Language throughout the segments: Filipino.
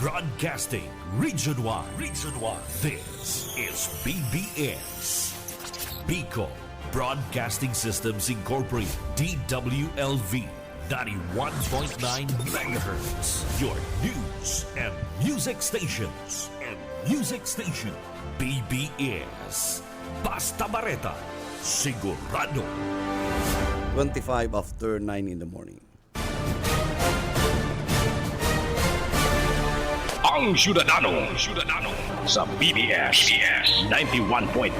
Broadcasting Region 1. Region 1. This is BBS. Bicol Broadcasting Systems Incorporated. DWLV. 91.9 megahertz. Your news and music stations. BBS. Basta Bareta. Sigurado. 25 after 9 in the morning. Ang Syudadano sa BBS 91.9.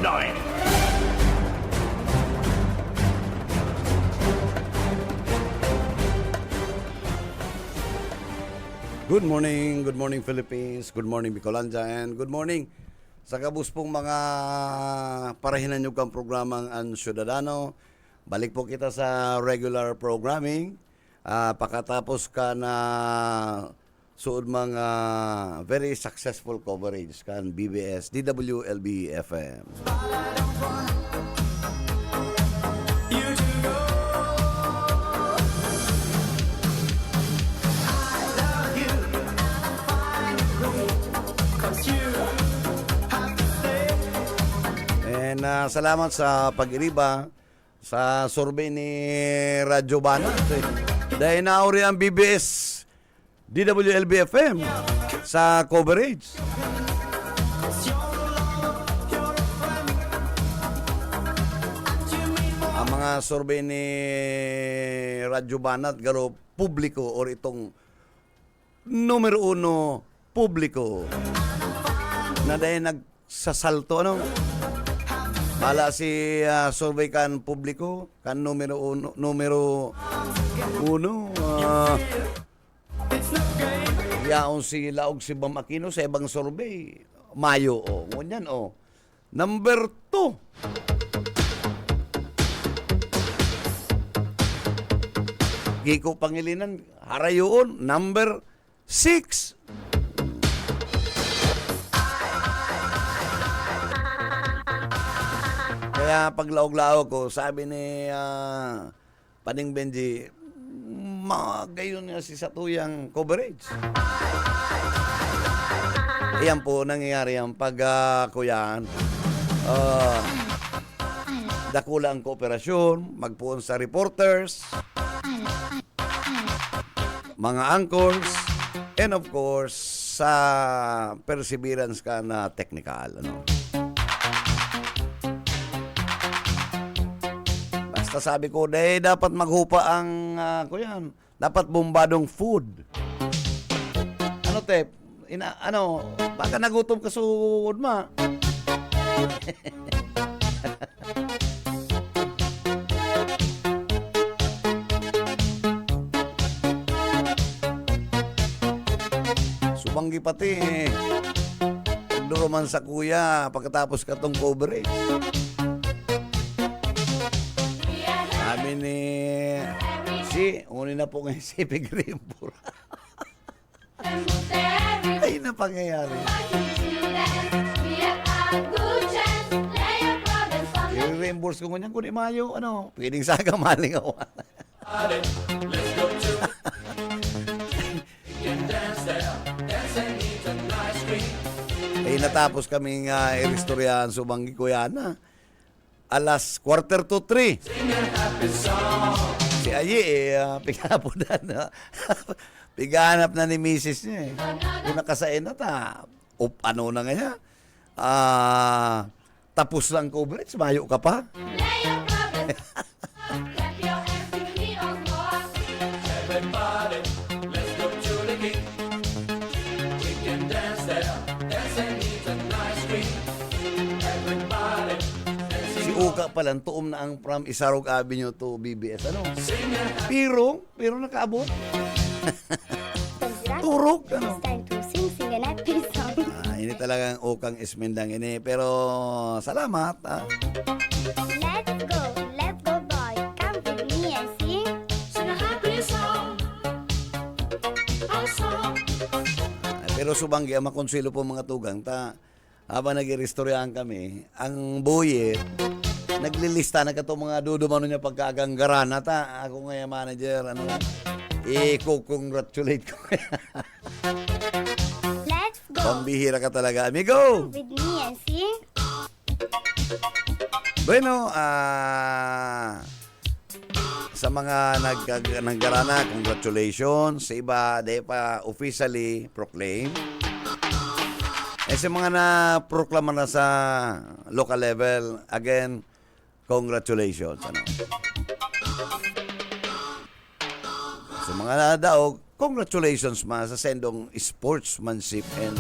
Good morning Philippines, good morning Bicolanja, and good morning sa kabus pong mga parahinan nyo kang programang Ang Syudadano. Balik po kita sa regular programming. Pakatapos ka na suod mga very successful coverage kan BBS, DWLB FM. And salamat sa pag-iriba sa survey ni Radyo Banat. Dahil nauri ang BBS DWLB FM sa coverage. Ang mga survey ni Radyo Banat garo publiko or itong numero 1 publiko na dahil nagsasalto Mala si survey kan publiko kan numero 1 yaon si Laog si Bam Aquino sa ibang survey Mayo ngunyan number 2 Giko Pangilinan harayoon number 6 Kaya paglaog-laog ko, sabi ni Paning Benji, gayon nga si Satuyang coverage. Iyan po nangyayari ang pagkuyan. Dakula ang kooperasyon, magpuon sa reporters, mga anchors, and of course, sa perseverance ka na technical. Sabi ko, dapat maghupa ang kuyan. Dapat bombadong food. Baka nagutom ka suod ma. Subanggi pati Pagduruman sa kuya pagkatapos katong coverage. Sabi ni unin na po ngayon si Pigrimpura. Ay na pangyayari. I-reimburse ko ngunyan kung di mayo, pwedeng saga maling awan. Ay natapos kaming iristoryahan Subanggi Kuyana. Alas 2:45. Si Ayi, piganap na ni misis niya Kung nakasain na ano na nga niya. Tapos lang coverage, mayo ka pa. Uka palang tuom na ang from Isarog Avenue to BBS. Pero nakaabot. Turok. Ini talagang ukang ismindang ini. Pero salamat. Let's go boy. Come with me and sing. Sing a happy song. Our song. Pero Subanggi, ang makonsilo po mga tugang. Habang nag-iristoryahan kami, ang buye, naglilista na kato mga dudumano niya pagkaganggaran. Ako nga manager, i-congratulate ko. Pambihira ka talaga, amigo. With me and see. Bueno, sa mga nagkarana, congratulations. Sa iba, di pa officially proclaim. Sa mga na-proklama na sa local level, again, congratulations. Ano? Sa mga nadaog, congratulations sa sendong sportsmanship and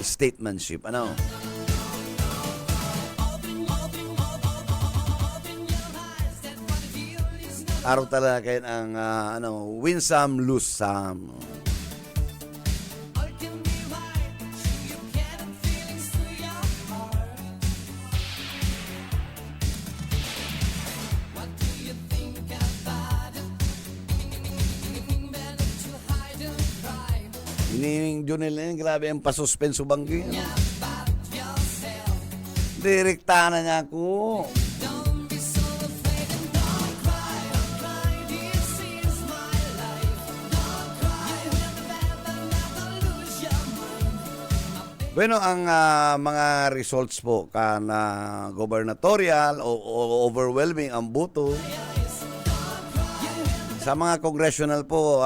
statesmanship. Ano? Araw talaga kayo ang win some, lose some. Ining Junel na yun, grabe ang pasuspenso banggi. Direkta na niya ako. Bueno, ang mga results po kana gubernatorial o overwhelming ang boto. Sa mga congressional po,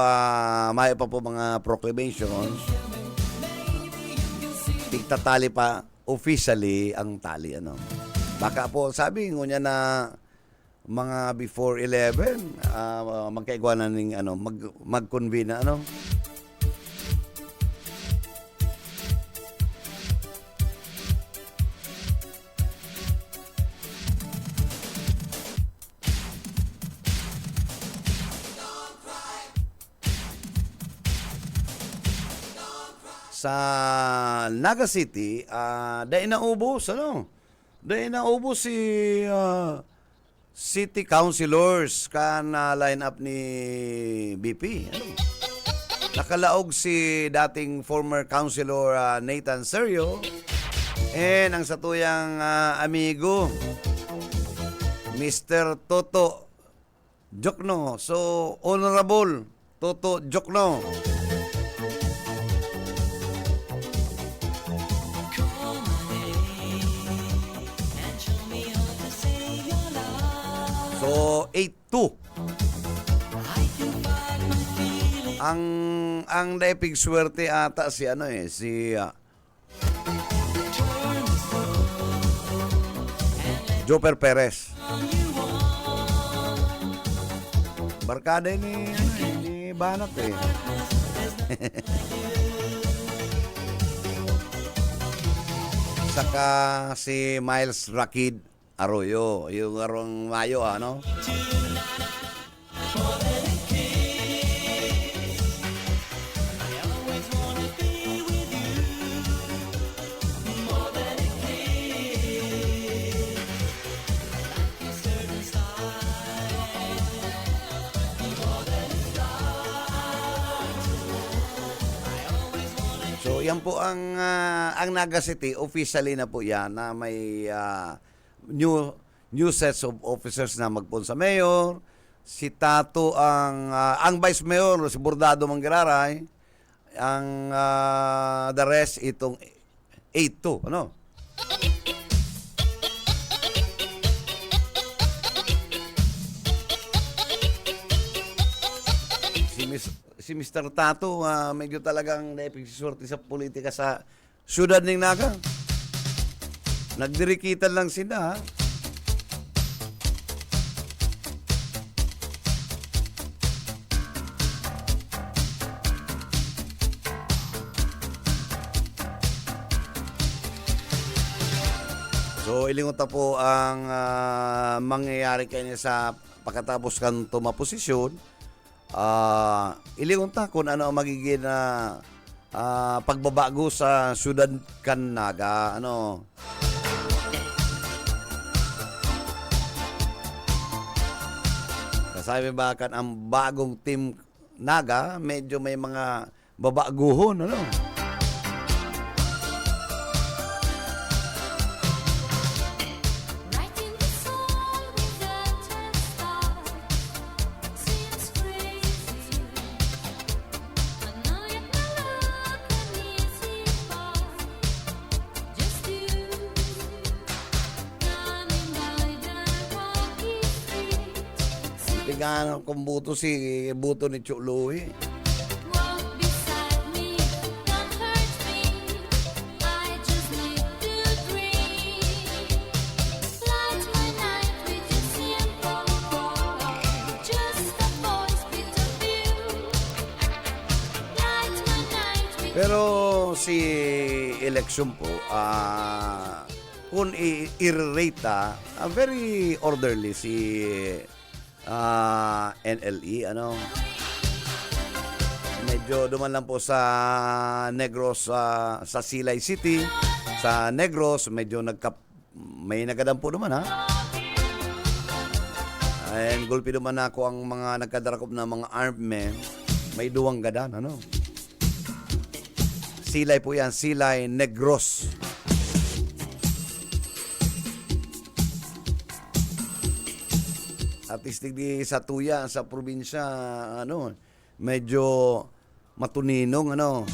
may pa po mga proclamations. Tigtatali pa officially ang tali. Ano. Baka po sabi ngunya na mga before 11, magkaigwanan ng mag-convene na ano. Sa Naga City, dahil naubos, Dahil naubos si city councilors na line up ni BP. Nakalaog si dating former councilor Nathan Serio and ang satuyang amigo Mr. Toto Jokno. So, Honorable Toto Jokno. So 8-2. Ang daipig swerte ata si Joper Perez. Barkada ni Banat eh. Saka si Miles Rakid Arroyo, yung arong Mayo, ano? So, yan po ang Naga City, officially na po yan, na may new sets of officers na magpun sa mayor. Si Tato ang vice mayor, si Bordado Manggararay. Ang the rest itong 8-2, ano? Si Mr. Tato, medyo talagang naipagsisorte sa politika sa syudad ng Naga. Nagdirikitan lang sila, ha? So, ilingot po ang mangyayari kanya sa pagkatapos kan tumaposisyon. Ilingot kung ano ang magiging pagbabago sa syudad kan Naga, ano. Sabi ba kan ang bagong team Naga, medyo may mga babaguhon, ano? Writing the song with a start seems crazy. I know it may look an easy part. gano'n kung buto ni Chuloy. Walk beside me, don't hurt me. I just need to dream. Light my night with your simple voice. Just a voice between you. Light my night with Pero si election po, kung i-rate, very orderly si NLE, ano. Medyo duman lang po sa Negros, sa Silay City, sa Negros, medyo may nagadampo naman, ha. And gulpi naman ako ang mga nagkadarakop na mga armed men, may duwang gadan, ano. Silay po yan, Silay Negros. At istig di sa tuya, sa probinsya, ano, medyo matuninong, ano.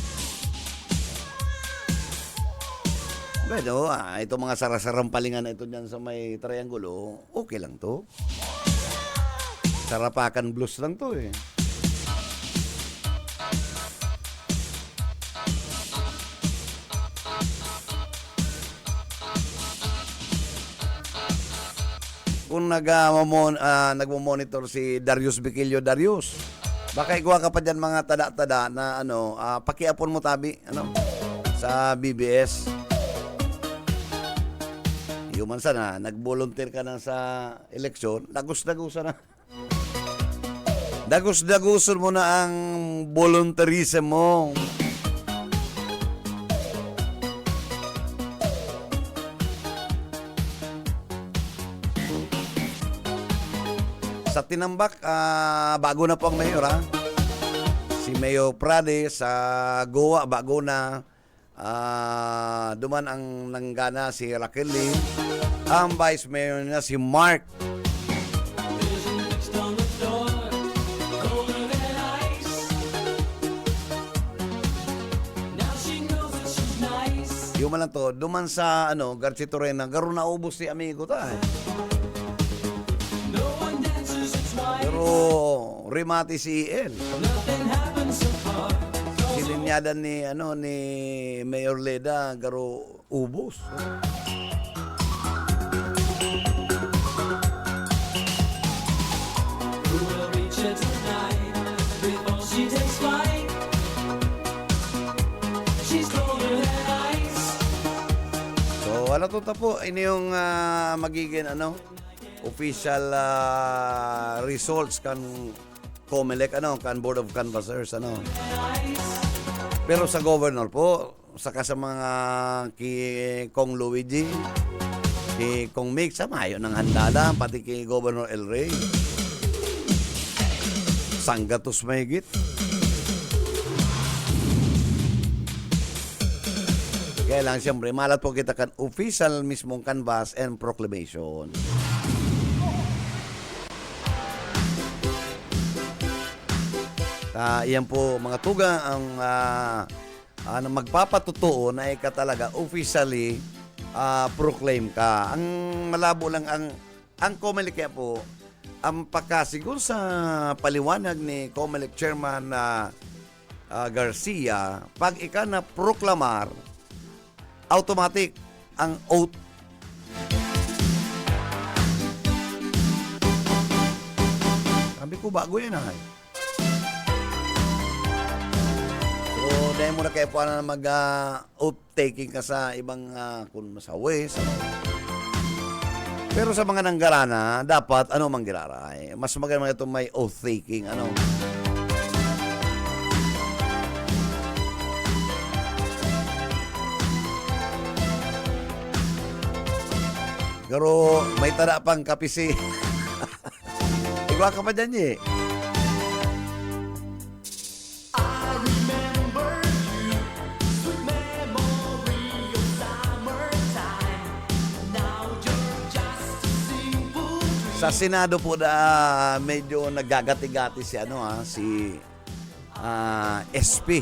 Pero, ito mga sarasarang palingan na ito dyan sa may triangulo, okay lang to. Sarapakan blues lang to, eh. Kung nagmo-monitor si Darius Biquillo Darius, baka iguha ka pa dyan mga tada-tada na ano, pakiapon mo tabi, ano, sa BBS. Yuman sana, nag-volunteer ka na sa eleksyon, dagus-dagusan na. Dagus-dagusan mo na ang volunteerism mo. Sa Tinambak, bago na po ang mayor, ha? Si Mayor Prade sa Goa, bago na. Duman ang nanggana si Raquel Lee. Ang Vice Mayor na si Mark. Yung man lang to, duman sa Garcia Torena, garo na ubos si amigo ta, eh. Pero remati si El. Silinyadan ni Mayor Leda garo ubos. So wala to po, ini yung magiging official results kan COMELEC, kan Board of Canvassers, Pero sa governor po, saka sa mga Kong Luigi, ki Kong Mick, samayo ng handala, pati kay Governor El Rey. Sanggatos mahigit. Kaya lang siyempre, malat po kita kan official mismong canvas and proclamation. Iyan po mga tuga ang magpapatutuo na ika talaga officially proclaim ka. Ang malabo lang ang COMELEC kaya po, ang pagkasigur sa paliwanag ni COMELEC Chairman Garcia, pag ika na proklamar, automatic ang oath. Sabi ko, bago yan, So, dahil mo na kayo po na mag-oath taking ka sa ibang, kung sa West. Pero sa mga nanggarana, dapat, manggiraray. Mas maganda ito may oath taking, Pero may tada pang kapisi. Igwa ka pa dyan, eh. Sa Senado po medyo nagagati-gati si SP.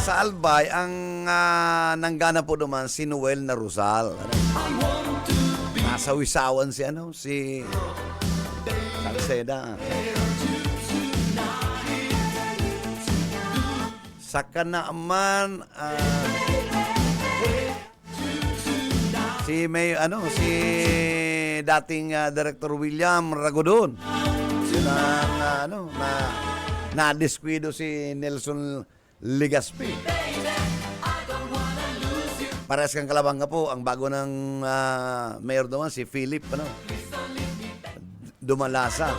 Sa Albay, ang nanggana po naman si Noel Naruzal. nasawisawan si Salceda. Saka naman si dating Director William Ragodon. Yun ang na-diskwido si Nelson Legaspi. Parehas kang kalabang nga po, ang bago ng mayor naman si Philip Dumalasa.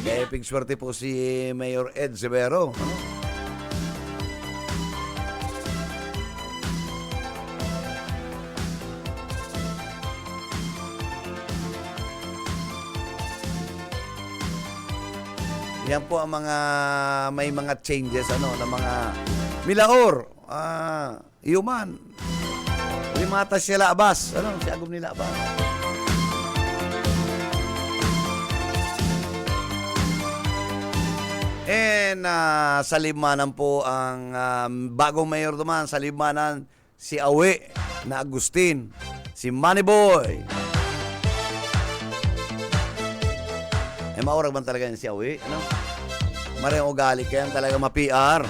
Eping swerte po si Mayor Ed Severo. Yan po ang may mga changes na mga Milaor, Iuman, Limatas sila Abas, si Agum nila Abas. And sa Limanan po ang bagong mayor naman sa Limanan, si Awe na Agustin, si Moneyboy. Maurag man talaga si Awe, Maring ugali kaya talaga ma-PR.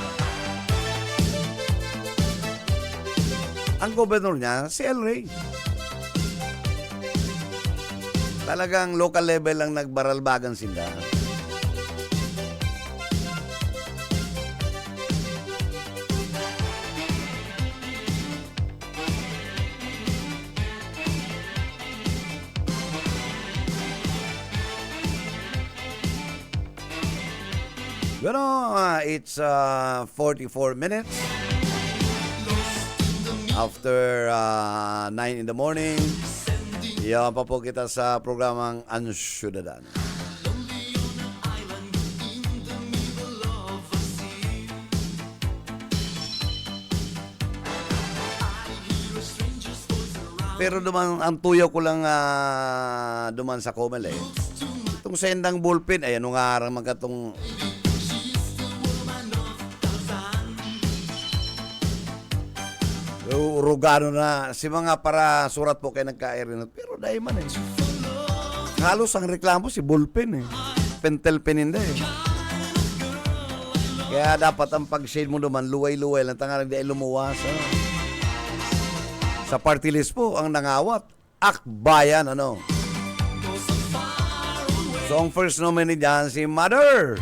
Ang gobernador niya, si El Rey. Talagang local level lang nagbaralbagan sila. It's 44 minutes after 9 in the morning. Iyan pa po kita sa programang Ansyudadan. Pero duman, ang tuyaw ko lang duman sa Comelec. Itong sendang ballpen, ay ano nga arang magkatong urugano na si mga para surat po kayo nagka-aeronot. Pero dahil man halos ang reklamo si ballpen pentel pen hindi Kaya dapat ang pag-shade mo naman luway-luway lang tangang dahil lumuwas. Sa party list po ang nangawat Akbayan So ang first nominee dyan si Mother.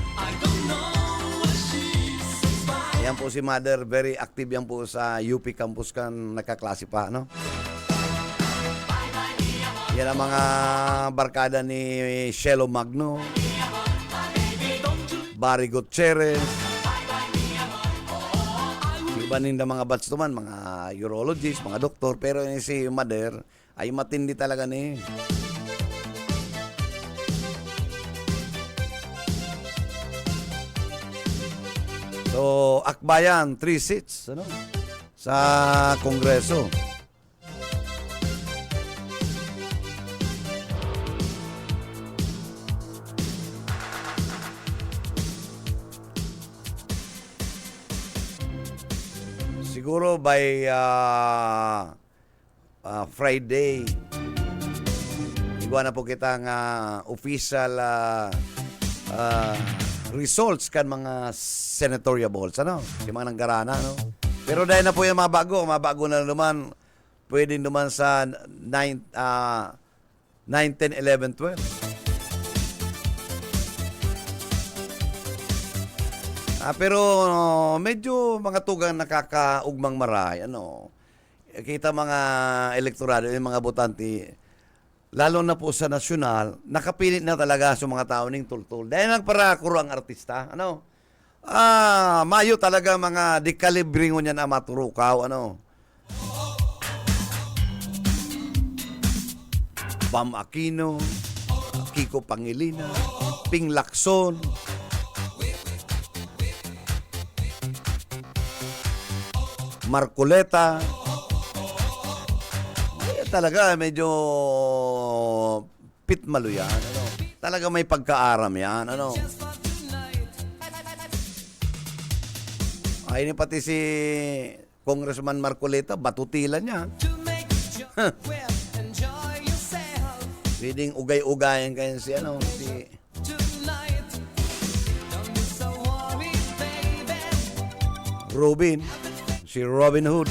Yan po si Mother, very active yan po sa UP campus kan nakaklase pa, Yan ang mga barkada ni Shelo Magno, Barry Gutierrez, iba ninda mga batch naman, mga urologist, mga doktor, pero si Mother ay matindi talaga ni. So, Akbayan, 3 seats sa Kongreso. Siguro by Friday, igwa na po kita nga official results kan mga senatorial balls, yung mga nanggarana, Pero dahil na po yung mga bago na naman, pwede naman sa 9, 10, 11, 12. Pero medyo mga tugang nakakaugmang maray, Kita mga elektorado, yung mga botante, lalo na po sa nasyonal, nakapilit na talaga sa mga tao ning tultul. Dahil nagparakuro ang artista, mayo talaga mga dekalibring niya na maturukaw, Bam Aquino, Kiko Pangilinan, Ping Lacson, Marcoleta. Talaga medyo pitmalo yan, Talaga may pagkaaram yan, Ay, pati si Congressman Marcoleta, batutilan niya. Pwedeng ugay-ugayan kayo si Robin. Si Robin Hood.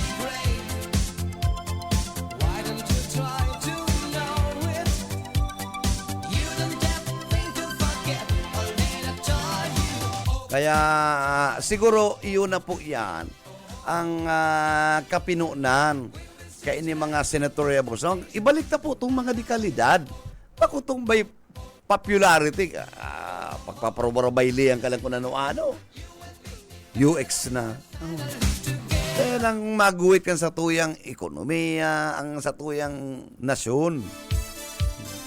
Kaya siguro iyon na po yan ang kapinunan kay ini mga senatorial boss. So, ibalik na po itong mga dekalidad. Bako itong by popularity, pagpaprobarbaylihan ka lang kung ano-ano. UX na. Kaya lang maguhit kan sa tuyang ekonomiya, ang sa tuyang nasyon.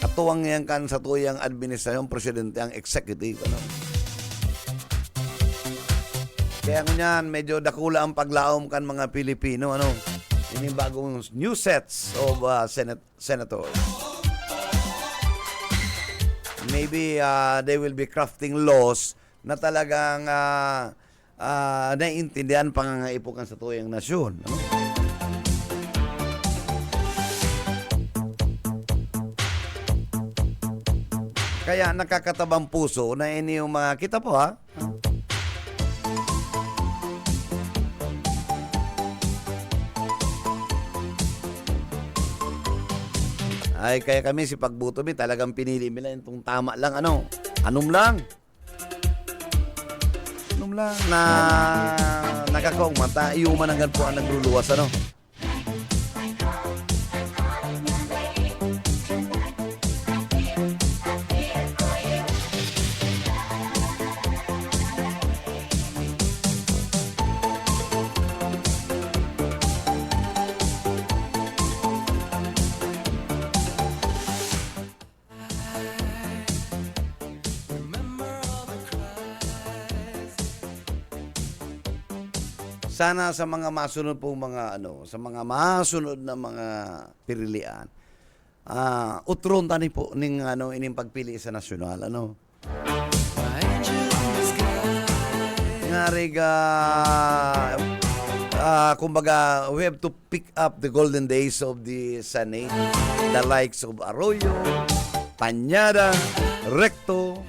Katuwang yan kan sa tuyang administrasyon, presidente, ang executive. Kaya kunyan, medyo dakula ang paglaom kan mga Pilipino. Ini bagong new sets of senators. Maybe they will be crafting laws na talagang naiintindihan pangangaipukan sa tuyang nasyon. Kaya nakakatabang puso na ini yung mga kita po Ay, kaya kami si Pagbuto talagang pinili nila itong tama lang, anom lang na nakakaong mata, iuman hanggang po ang nagluluwas, Sana sa mga masunod pong sa mga masunod na mga pirilian, utron tani po ning ining pagpili sa nasyonal, Ngariga, kumbaga, we have to pick up the golden days of the Senate, the likes of Arroyo, Pañada, Recto,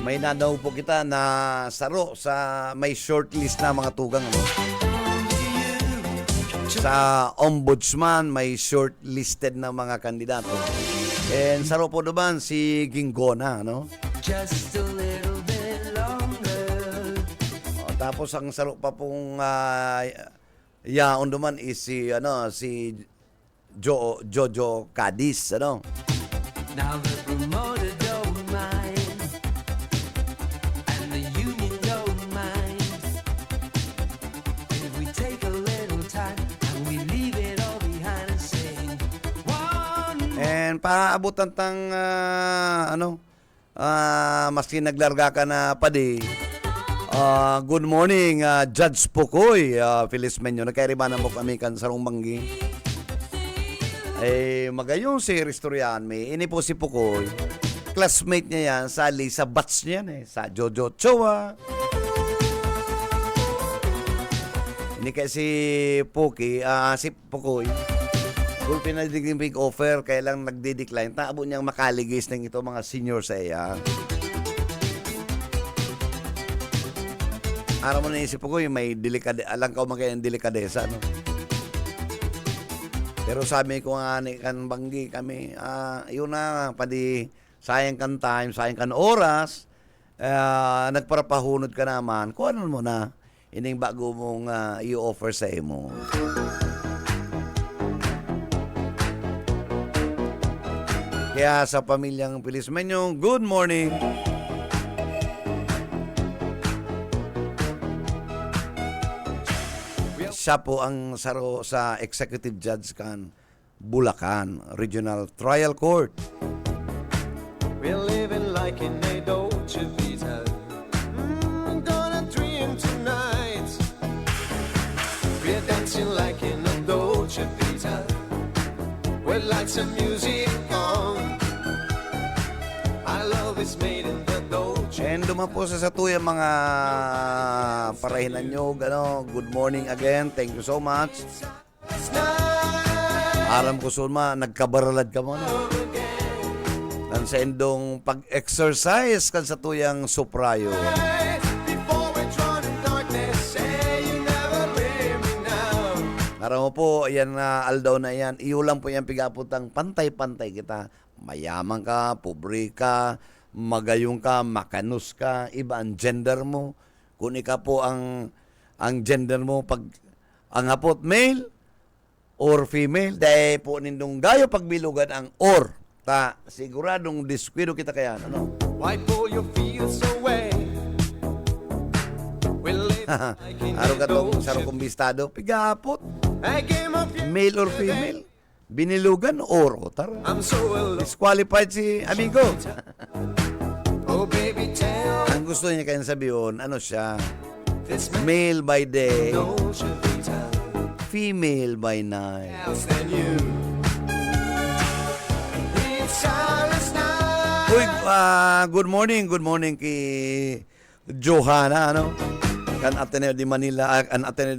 may nanaw po kita na saro sa may shortlist na mga tugang. Sa ombudsman, may shortlisted na mga kandidato. And saro po naman si Ginggona, Just a little bit longer. Tapos ang saro pa pong yaon naman is si Jojo Cadiz, Now the promoter don't mind, and the union don't mind, if we take a little time and we leave it all behind and sing one. And paabutan tang maski naglarga ka na padi. Good morning, Judge Pukoy, Phyllis Menyo. Nagkairibanan mo kami kan sarong manggi. Magayong si Ristorian may ini po si Pukoy. Classmate niya yan, sali sa batch niya sa Jojo Chowa. Ini kaya si Pukoy. Kung pinadiging big offer, kaya lang nagdi-decline. Taabo niyang makaligis ng ito mga senior sa iya. Araw mo na isip ko may alam ka magkayang delikadesa, Pero sabi ko nga kan banggi kami, yun na, padi sayang kan time, sayang kan oras, nagparapahunod ka naman, kung ano mo na, ining bago mong i-offer sa imo. Kaya sa pamilyang Phyllis Menyo, good morning! Siya po ang saro sa Executive Judge kan Bulacan Regional Trial Court. We're living like in a Dolce Vita. Gonna dream tonight. We're dancing like in a Dolce Vita. With lights and music on. Our love is made in the Dolce. And naman po sa tuya mga parahinan nyo. Good morning again. Thank you so much. Aram ko suma, nagkabaralad ka mo. No? Kan sa indong pag-exercise kan sa tuyang suprayo. Before we're drawn in darkness, say you never leave me now. Aram mo po, yan na aldaw na yan. Iyo lang po yan pigaputang pantay-pantay kita. Mayaman ka, pobre ka, magayong ka, makanus ka, iba ang gender mo. Kung ika po ang gender mo, pag ang hapot male or female, dahil po nindong gayo pagbilugan ang or. Ta, siguradong diskwido kita kaya, ano? Why pull your feet away? We'll live like in Araw ka the tong ocean. sarong kumbistado, pigapot, A game of you. male or female, binilugan or, o tara. I'm so alone. Disqualified si amigo. Oh, baby, tell Ang gusto niya kayang sabihin, ano siya, this man male by day, knows you better female by night. else than you. It's silence now. Uy, good morning kay Johanna, ano? Kan Ateneo de Manila, Ateneo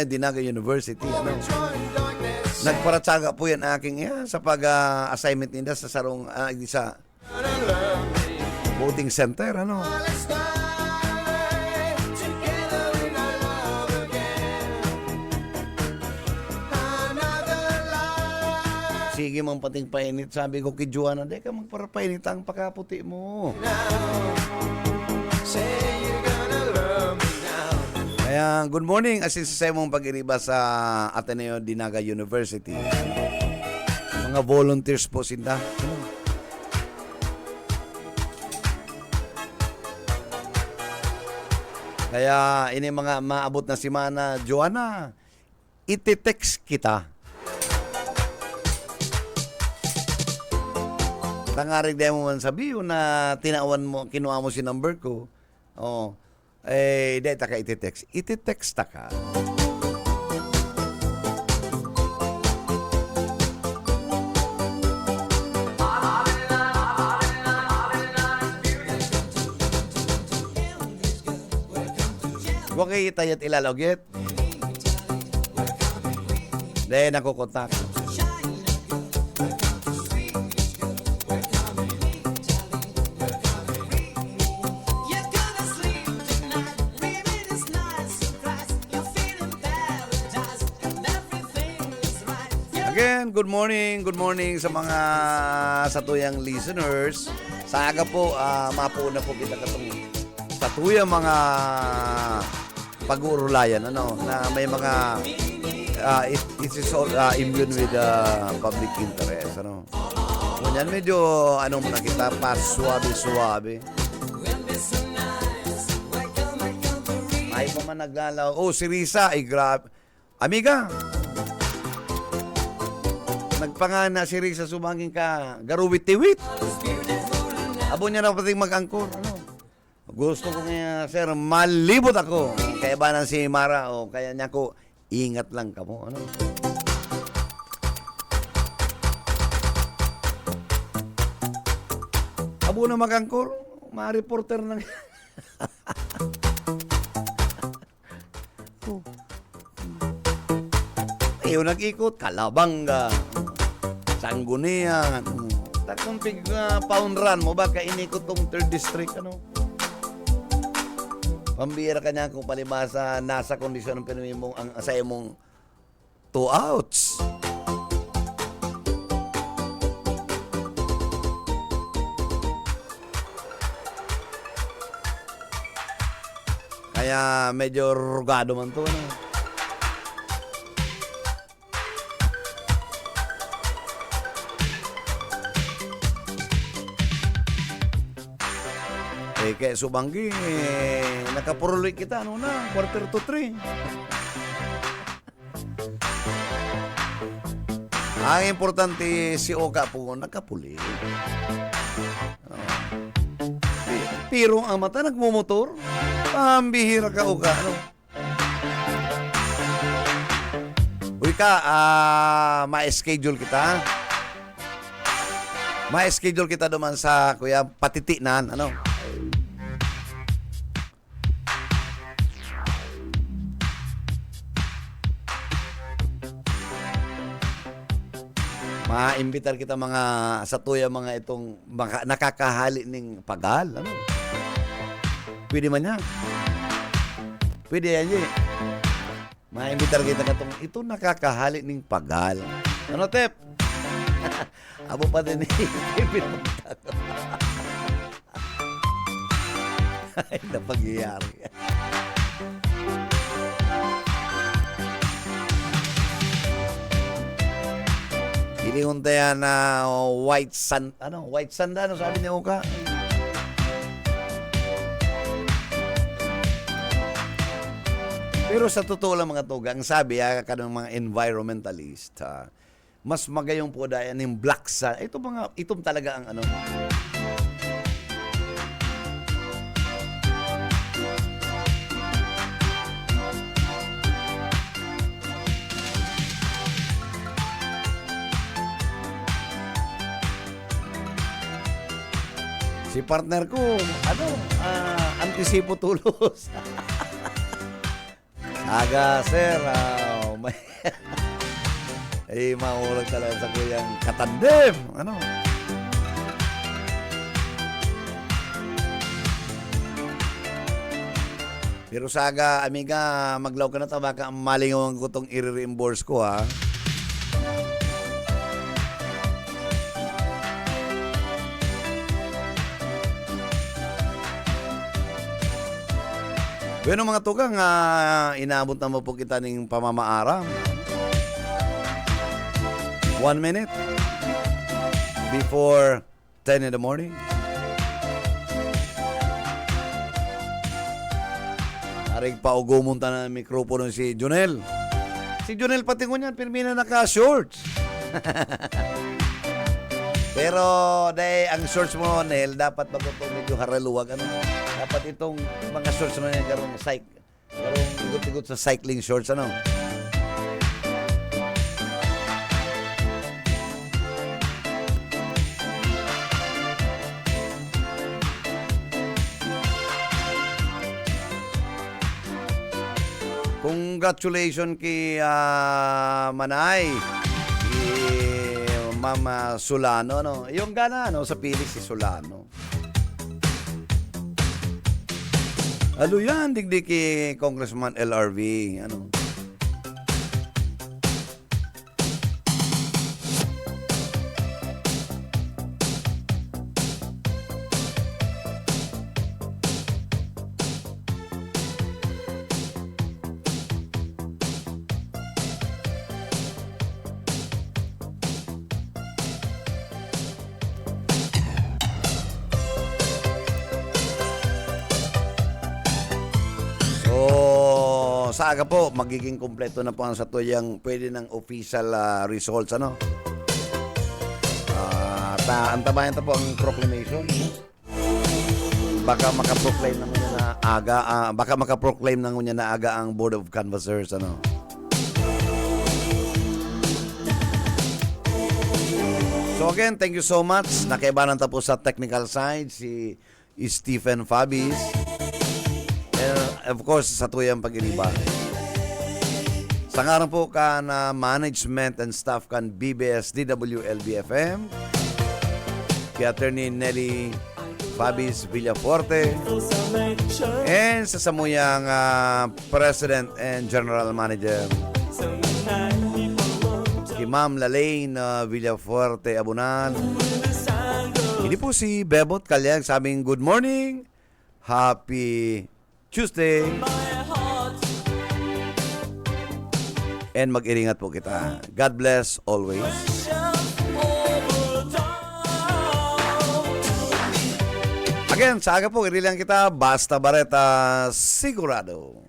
de Naga University, ano? Drawn in darkness, Nagparatsaga po yan aking sa pag-assignment nila sa sarong sa voting center, ano? let's die together in our love again. Another life Sige mong pating painit. Sabi ko kay Johanna, di ka magparapainit ang pakaputi mo. now. Say you're gonna love me now. Kaya, good morning. Asin sa mong pag-iriba sa Ateneo de Naga University. Mga volunteers po sila. Kaya, ini mga maabot na simana, Joanna, iti-text kita. Tangarig dahil mo man sabihin na kinuha mo si number ko. Oh. Dahil ta ka iti-text. Iti-text ta ka. Huwag kayo itayat ilalogit. Dahil nakukontak. You're gonna sleep tonight, baby, this night's surprise. You're feeling paradise, and everything is right. Again, good morning sa mga satuyang listeners. Sa aga po, mapuuna po kita katong satuyang mga pag-uurulayan, ano, na may mga it is all immune with public interest, ano. Kunyan medyo ano muna kita pa suwabe-suwabe. Ay pa man naglalaw. Oh, si Risa, ay grabe. Amiga, nagpangana si Risa, sumangin ka, garuwit-tiwit. Abo niya na pating mag-angkor. Ano? Gusto ko nga, sir, malibot ako. Kaya ba nang si Mara, o kaya niya ko, ingat lang ka mo. Ano? Abo na mag-angkor, ma-reporter ng... nag-ikot, Kalabanga, Sangguniang, takong pound run mo ba kainikot tong 3rd district, ano? Pambira ka niya kung palibasa nasa kondisyon ng pinumi mong ang asaya mong 2 outs. Kaya medyo rugado man to, ano? Kaya subanggi, nakapuruloy kita, ano na, 2:45. Ang importante, si Oka po, nakapuli. Pero ang mata, nagmumotor. Pambihira ka, Oka, ano? Uy ka, ma-schedule kita. Ma-schedule kita duman sa, kuya, patitinan, ano? Maimbitar kita mga sa tuya mga itong nakakahali ning pagal. Ano? Pwede man yan. Pwede yan yun. Maimbitar kita katong ito nakakahali ning pagal. Ano, Tep? Abo pa din eh. Ay, napagyayari. Hilihon tayo na white sand, white sand, sabi ni Uka? Pero sa totoo lang mga tuga, ang sabi ka ng mga environmentalist, mas magayong po dahil yung black sand. Itong talaga ang si partner ko, antisipo tulos. Aga, sir. May maulag talaga sa kuyang katandem. Ano? Pero saga, amiga, maglaw ka na ta, baka malingaw ko itong i-reimburse ko, ha? Bueno mga tugang, inaabot na mo po kita ng pamamaaram. 1 minute before 10 in the morning. Aring paugumon ta na mikropono si Junel. Si Junel pati ko niyan, pirmina naka-shorts. Pero dahil ang shorts mo, Nel, dapat magutong medyo haraluwag. Dapat itong mga shorts mo yan, karong igot-igot sa cycling shorts, Congratulations kay Manay, Mama Solano, yung gana, sa pili si Solano. Alo yan, digdi kay Congressman LRV, sa aga po, magiging kompleto na po ang satuyang pwede ng official results, antabayan po ang proclamation. Baka makaproclaim na niya na aga, baka makaproclaim na niya na aga ang Board of Canvassers, So again, thank you so much. Nakaibanan ta po sa technical side si Stephen Fabis. Of course, sa tuyang pag-iriba. Sa ngaran po kan management and staff kan BBS DWLB-FM, kay Attorney Nelly Fabis Villaforte, and sa samuyang President and General Manager, kay Ma'am Lalaine Villaforte Abunan. Hindi po si Bebot Kalyag sabing good morning, happy Tuesday. And mag-iringat po kita. God bless always. Again, sa aga po, irilang kita, Basta Bareta, sigurado.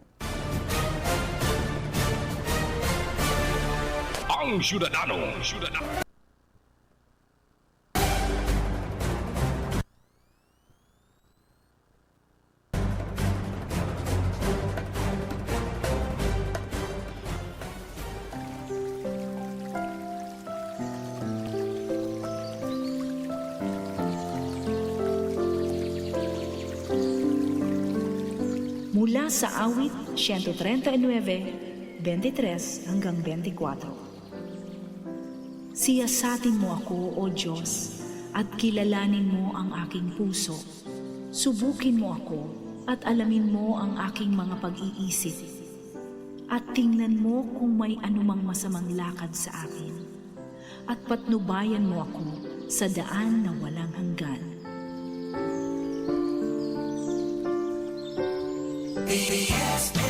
Ang Syudadano. Mula sa awit 139, 23 hanggang 24. Siyasatin mo ako, O Diyos, at kilalanin mo ang aking puso. Subukin mo ako at alamin mo ang aking mga pag-iisip. At tingnan mo kung may anumang masamang lakad sa akin. At patnubayan mo ako sa daan na walang hanggan. BBS